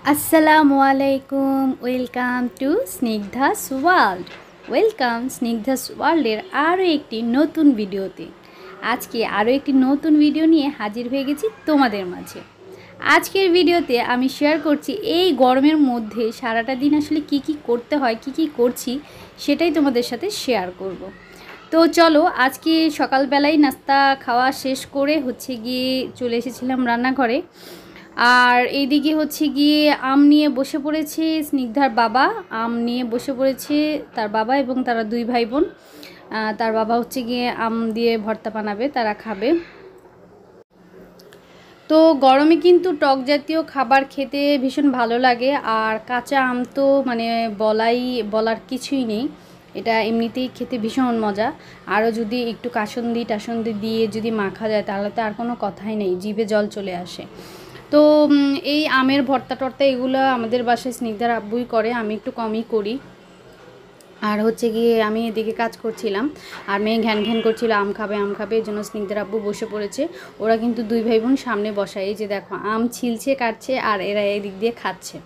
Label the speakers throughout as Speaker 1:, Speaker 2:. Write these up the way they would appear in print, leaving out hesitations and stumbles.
Speaker 1: আসসালামু আলাইকুম, welcome to Snigdha's world. Welcome Snigdha's ওয়ার্ল্ডের আরও একটি নতুন ভিডিওতে। আজকে আরও একটি নতুন ভিডিও নিয়ে হাজির হয়ে গেছি তোমাদের মাঝে। আজকের ভিডিওতে আমি শেয়ার করছি এই গরমের মধ্যে সারাটা দিন আসলে কি কি করতে হয়, কি কি করছি সেটাই তোমাদের সাথে শেয়ার করব। তো চলো, আজকে সকালবেলায় নাস্তা খাওয়া শেষ করে গিয়ে চলে এসেছিলাম রান্নাঘরে। আর এইদিকে গিয়ে আম নিয়ে বসে পড়েছে স্নিগ্ধার বাবা। আম নিয়ে বসে পড়েছে তার বাবা এবং তারা দুই ভাই বোন। তার বাবা গিয়ে আম দিয়ে ভর্তা বানাবে, তারা খাবে। তো গরমে কিন্তু টক জাতীয় খাবার খেতে ভীষণ ভালো লাগে। আর কাঁচা আম তো মানে বলার কিছুই নেই, এটা এমনিতেই খেতে ভীষণ মজা। আরও যদি একটু টাসন্দি দিয়ে যদি মাখা যায় তাহলে তো আর কোনো কথাই নেই, জিভে জল চলে আসে। তো এই আমের ভর্তা টর্তা এগুলো আমাদের বাসায় স্নিগ্ধার আব্বুই করে, আমি একটু কমই করি। আর গিয়ে আমি এদিকে কাজ করছিলাম, আর মেয়ে ঘ্যান ঘ্যান করছিল আম খাবে আম খাবে, এই জন্য স্নিগ্ধার আব্বু বসে পড়েছে। ওরা কিন্তু দুই ভাই বোন সামনে বসায়, এই যে দেখো আম ছিলছে কাটছে আর এরা এদিক দিয়ে খাচ্ছে।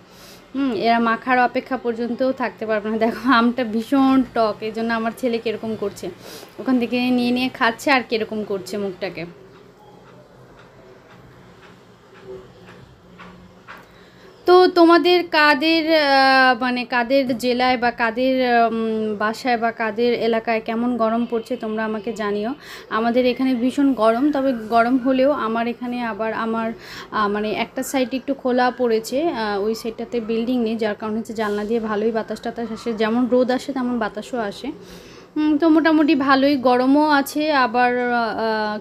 Speaker 1: এরা মাখার অপেক্ষা পর্যন্তও থাকতে পারবে না। দেখো আমটা ভীষণ টক, এই জন্য আমার ছেলে কীরকম করছে, ওখান থেকে নিয়ে নিয়ে খাচ্ছে আর কীরকম করছে মুখটাকে। তো তোমাদের কাদের মানে কাদের জেলায় বা কাদের বাসায় বা কাদের এলাকায় কেমন গরম পড়ছে তোমরা আমাকে জানিও। আমাদের এখানে ভীষণ গরম, তবে গরম হলেও আমার এখানে আবার আমার মানে একটা সাইড একটু খোলা পড়েছে, ওই সাইডটাতে বিল্ডিং নেই, যার কারণে জানলা দিয়ে ভালোই বাতাস টাতাস আসে, যেমন রোদ আসে তেমন বাতাসও আসে। তো মোটামুটি ভালোই গরমও আছে, আবার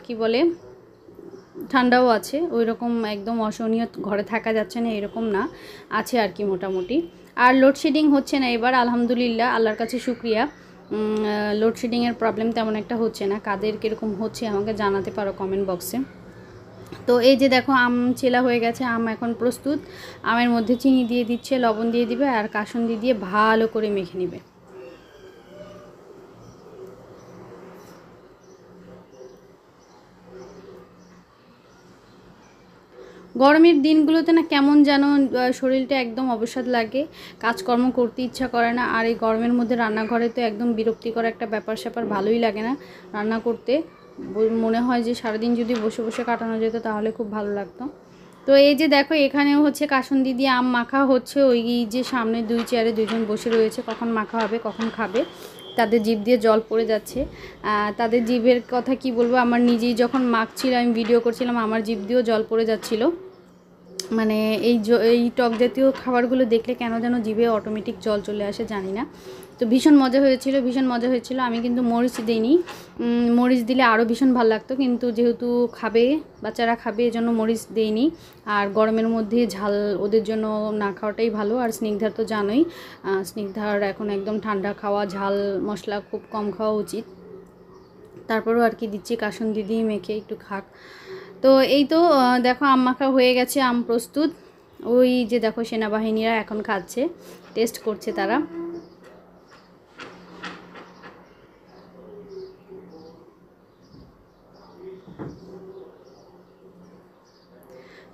Speaker 1: কি বলে ঠান্ডাও আছে। ওই রকম একদম অসহনীয় ঘরে থাকা যাচ্ছে না এরকম না, আছে আর কি মোটামুটি। আর লোডশেডিং হচ্ছে না এবার, আলহামদুলিল্লাহ, আল্লাহর কাছে শুক্রিয়া। লোডশেডিংয়ের প্রবলেম তেমন একটা হচ্ছে না। কাদের কীরকম হচ্ছে আমাকে জানাতে পারো কমেন্ট বক্সে। তো এই যে দেখো আম ছেলা হয়ে গেছে, আম এখন প্রস্তুত। আমের মধ্যে চিনি দিয়ে দিচ্ছে, লবণ দিয়ে দিবে আর কাসুন্দি দিয়ে ভালো করে মেখে নেবে। গরমের দিনগুলোতে না কেমন যেন শরীরটা একদম অবসাদ লাগে, কাজকর্ম করতে ইচ্ছা করে না। আর এই গরমের মধ্যে রান্নাঘরে তো একদম বিরক্তিকর একটা ব্যাপার স্যাপার, ভালোই লাগে না রান্না করতে। মনে হয় যে সারাদিন যদি বসে বসে কাটানো যেত তাহলে খুব ভালো লাগতো। তো এই যে দেখো এখানেও কাসুন্দি দিয়ে আম মাখা হচ্ছে। ওই যে সামনে দুই চেয়ারে দুইজন বসে রয়েছে, কখন মাখা হবে কখন খাবে, তাদের জিভ দিয়ে জল পড়ে যাচ্ছে। তাদের জিভের কথা কি বলবো, আমার নিজেই যখন মাখছিল আমি ভিডিও করছিলাম, আমার জিভ দিয়েও জল পড়ে যাচ্ছিলো। মানে এই টক জাতীয় খাবারগুলো দেখলে কেন যেন জিভে অটোমেটিক জল চলে আসে, জানি না। তো ভীষণ মজা হয়েছিল, ভীষণ মজা হয়েছিল। আমি কিন্তু মরিচ দিইনি, মরিচ দিলে আরও ভীষণ ভালো লাগতো, কিন্তু যেহেতু খাবে বাচ্চারা খাবে এজন্য মরিচ দেইনি। আর গরমের মধ্যে ঝাল ওদের জন্য না খাওয়াটাই ভালো। আর স্নিগ্ধার তো জানোই, স্নিগ্ধার এখন একদম ঠান্ডা খাওয়া, ঝাল মশলা খুব কম খাওয়া উচিত। তারপরেও আর কি দিচ্ছি কাসুন্দি দিয়ে মেখে একটু খাক। তো এই তো দেখো আম মাখা হয়ে গেছে, আম প্রস্তুত। ওই যে দেখো সেনাবাহিনীরা এখন খাচ্ছে, টেস্ট করছে তারা।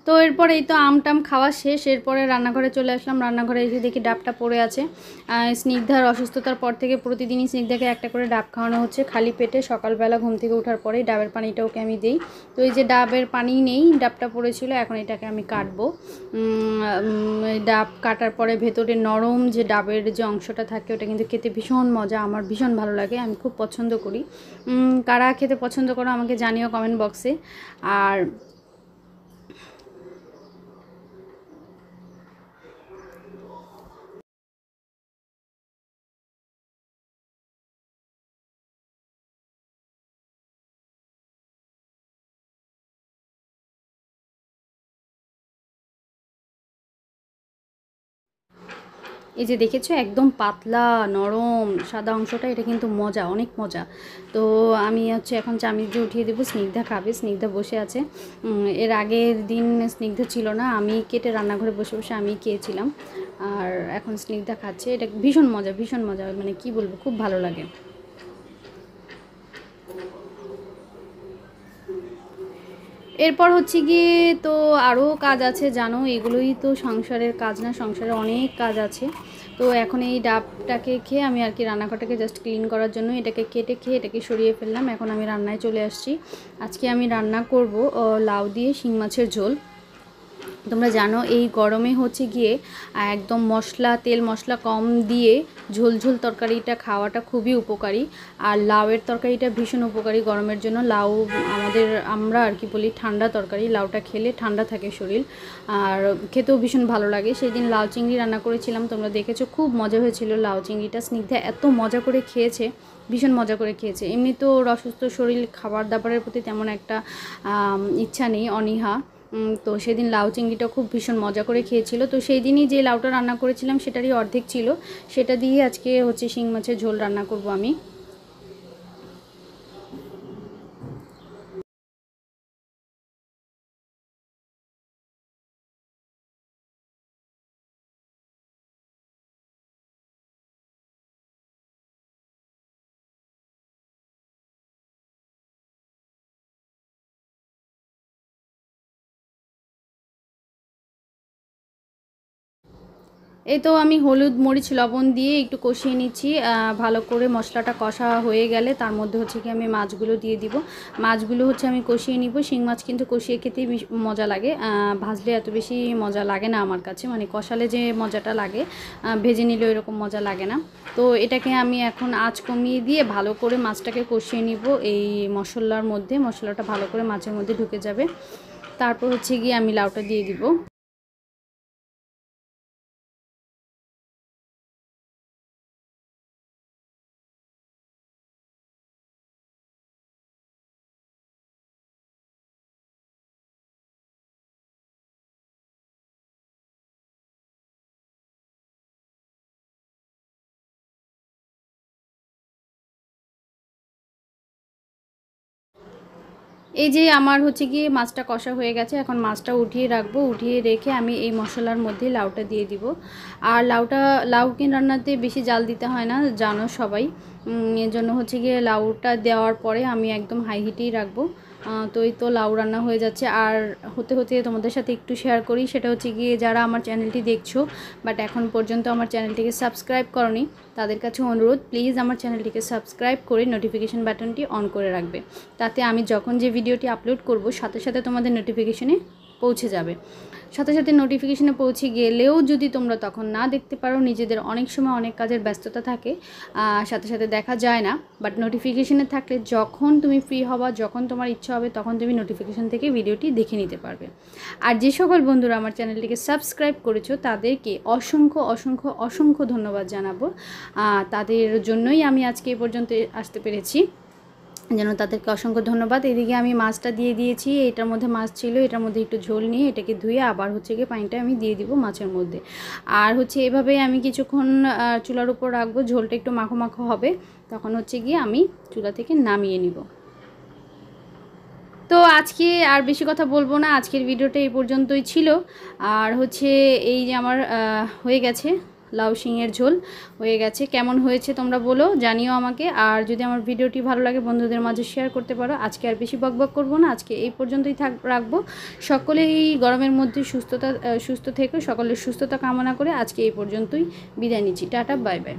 Speaker 1: তো এরপর এই তো আমটাম খাওয়া শেষ, এরপরে রান্নাঘরে চলে আসলাম। রান্নাঘরে এসে দেখি ডাবটা পড়ে আছে। স্নিগ্ধার অসুস্থতার পর থেকে প্রতিদিনই স্নিগ্ধাকে একটা করে ডাব খাওয়ানো হচ্ছে খালি পেটে, সকালবেলা ঘুম থেকে ওঠার পরেই ডাবের পানিটা ওকে আমি দিই। তো এই যে ডাবের পানি নেই, ডাবটা পড়েছিল, এখন এটাকে আমি কাটবো। ডাব কাটার পরে ভেতরে নরম যে ডাবের যে অংশটা থাকে ওটা কিন্তু খেতে ভীষণ মজা, আমার ভীষণ ভালো লাগে, আমি খুব পছন্দ করি। কারা খেতে পছন্দ করো আমাকে জানিও কমেন্ট বক্সে। আর এই যে দেখেছো একদম পাতলা নরম সাদা অংশটা, এটা কিন্তু মজা, অনেক মজা। তো আমি এখন চামিচ দিয়ে উঠিয়ে দেবো, স্নিগ্ধা খাবে। স্নিগ্ধা বসে আছে, এর আগের দিন স্নিগ্ধা ছিল না, আমি কেটে রান্নাঘরে বসে বসে আমি খেয়েছিলাম। আর এখন স্নিগ্ধা খাচ্ছে, এটা ভীষণ মজা, ভীষণ মজা, মানে কি বলবো, খুব ভালো লাগে। এরপর হচ্ছে গিয়ে তো আরও কাজ আছে জানো, এগুলোই তো সংসারের কাজ না, সংসারে অনেক কাজ আছে। তো এখন এই ডাবটাকে খেয়ে আমি আর কি রান্নাঘরটাকে জাস্ট ক্লিন করার জন্য এটাকে কেটে খেয়ে এটাকে সরিয়ে ফেললাম। এখন আমি রান্নায় চলে আসছি। আজকে আমি রান্না করব লাউ দিয়ে শিং মাছের ঝোল। তোমরা জানো এই গরমে হচ্ছে গিয়ে একদম তেল মশলা কম দিয়ে ঝোল ঝোল তরকারিটা খাওয়াটা খুবই উপকারী। আর লাউয়ের তরকারিটা ভীষণ উপকারী গরমের জন্য। লাউ আমরা আর কি বলি ঠান্ডা তরকারি, লাউটা খেলে ঠান্ডা থাকে শরীর, আর খেতেও ভীষণ ভালো লাগে। সেই দিন লাউ চিংড়ি রান্না করেছিলাম, তোমরা দেখেছো, খুব মজা হয়েছিল লাউ চিংড়িটা। স্নিগ্ধা এত মজা করে খেয়েছে, ভীষণ মজা করে খেয়েছে। এমনি তো অসুস্থ শরীর, খাবার দাবারের প্রতি তেমন একটা ইচ্ছা নেই, অনীহা। তো সেদিন লাউ চিংড়িটা খুব ভীষণ মজা করে খেয়েছিল। তো সেই দিনই যে লাউটা রান্না করেছিলাম সেটারই অর্ধেক ছিল, সেটা দিয়ে আজকে হচ্ছে শিং মাছের ঝোল রান্না করব আমি। এই তো আমি হলুদ মরিচ লবণ দিয়ে একটু কষিয়ে নিচ্ছি। ভালো করে মশলাটা কষা হয়ে গেলে তার মধ্যে হচ্ছে কি আমি মাছগুলো দিয়ে দিব। মাছগুলো হচ্ছে আমি কষিয়ে নিব। শিং মাছ কিন্তু কষিয়ে খেতেই মজা লাগে, ভাজলে এত বেশি মজা লাগে না আমার কাছে, মানে কষালে যে মজাটা লাগে ভেজে নিলে এরকম মজা লাগে না। তো এটাকে আমি এখন আঁচ কমিয়ে দিয়ে ভালো করে মাছটাকে কষিয়ে নিব এই মশলার মধ্যে। মশলাটা ভালো করে মাছের মধ্যে ঢুকে যাবে, তারপর হচ্ছে গিয়ে আমি লাউটা দিয়ে দিব। এই যে আমার হচ্ছে গিয়ে মাছটা কষা হয়ে গেছে, এখন মাছটা উঠিয়ে রাখবো। উঠিয়ে রেখে আমি এই মশলার মধ্যে লাউটা দিয়ে দিব। আর লাউ রান্নাতে বেশি জাল দিতে হয় না, জানো সবাই। এর জন্য হচ্ছে গিয়ে লাউটা দেওয়ার পরে আমি একদম হাই হিটেই রাখবো। তো এই তো লাউ রান্না হয়ে যাচ্ছে। আর হতে হতে তোমাদের সাথে একটু শেয়ার করি, সেটা হচ্ছে গিয়ে যারা আমার চ্যানেলটি দেখছো বাট এখন পর্যন্ত আমার চ্যানেলটিকে সাবস্ক্রাইব করনি, তাদের কাছে অনুরোধ, প্লিজ আমার চ্যানেলটিকে সাবস্ক্রাইব করে নোটিফিকেশান বাটনটি অন করে রাখবে। তাতে আমি যখন যে ভিডিওটি আপলোড করব সাথে সাথে তোমাদের নোটিফিকেশনে পৌঁছে যাবে। সাথে সাথে নোটিফিকেশনে পৌঁছে গেলেও যদি তোমরা তখন না দেখতে পারো, নিজেদের অনেক সময় অনেক কাজের ব্যস্ততা থাকে, সাথে সাথে দেখা যায় না, বাট নোটিফিকেশনে থাকলে যখন তুমি ফ্রি হবা, যখন তোমার ইচ্ছা হবে তখন তুমি নোটিফিকেশন থেকে ভিডিওটি দেখে নিতে পারবে। আর যে সকল বন্ধুরা আমার চ্যানেলটিকে সাবস্ক্রাইব করেছো তাদেরকে অসংখ্য অসংখ্য অসংখ্য ধন্যবাদ জানাবো। তাদের জন্যই আমি আজকে এই পর্যন্ত আসতে পেরেছি, যেন তাদেরকে অসংখ্য ধন্যবাদ। এদিকে আমি মাছটা দিয়ে দিয়েছি, এটার মধ্যে মাছ ছিল, এটার মধ্যে একটু ঝোল নিয়ে এটাকে ধুয়ে আবার হচ্ছে গিয়ে পানিটা আমি দিয়ে দিব মাছের মধ্যে। আর হচ্ছে এভাবে আমি কিছুক্ষণ চুলার উপর রাখবো, ঝোলটা একটু মাখো মাখো হবে, তখন হচ্ছে গিয়ে আমি চুলা থেকে নামিয়ে নিব। তো আজকে আর বেশি কথা বলবো না, আজকের ভিডিওটা এই পর্যন্তই ছিল। আর হচ্ছে এই যে আমার হয়ে গেছে লাউ শিঙের ঝোল হয়ে গেছে। কেমন হয়েছে তোমরা বলো, জানিও আমাকে। আর যদি আমার ভিডিওটি ভালো লাগে বন্ধুদের মাঝে শেয়ার করতে পারো। আজকে আর বেশি বকবক করবো না, আজকে এই পর্যন্তই রাখবো। সকলে এই গরমের মধ্যে সুস্থ থেকো, সকলের সুস্থতা কামনা করে আজকে এই পর্যন্তই বিদায় নিচ্ছি। Tata, bye bye.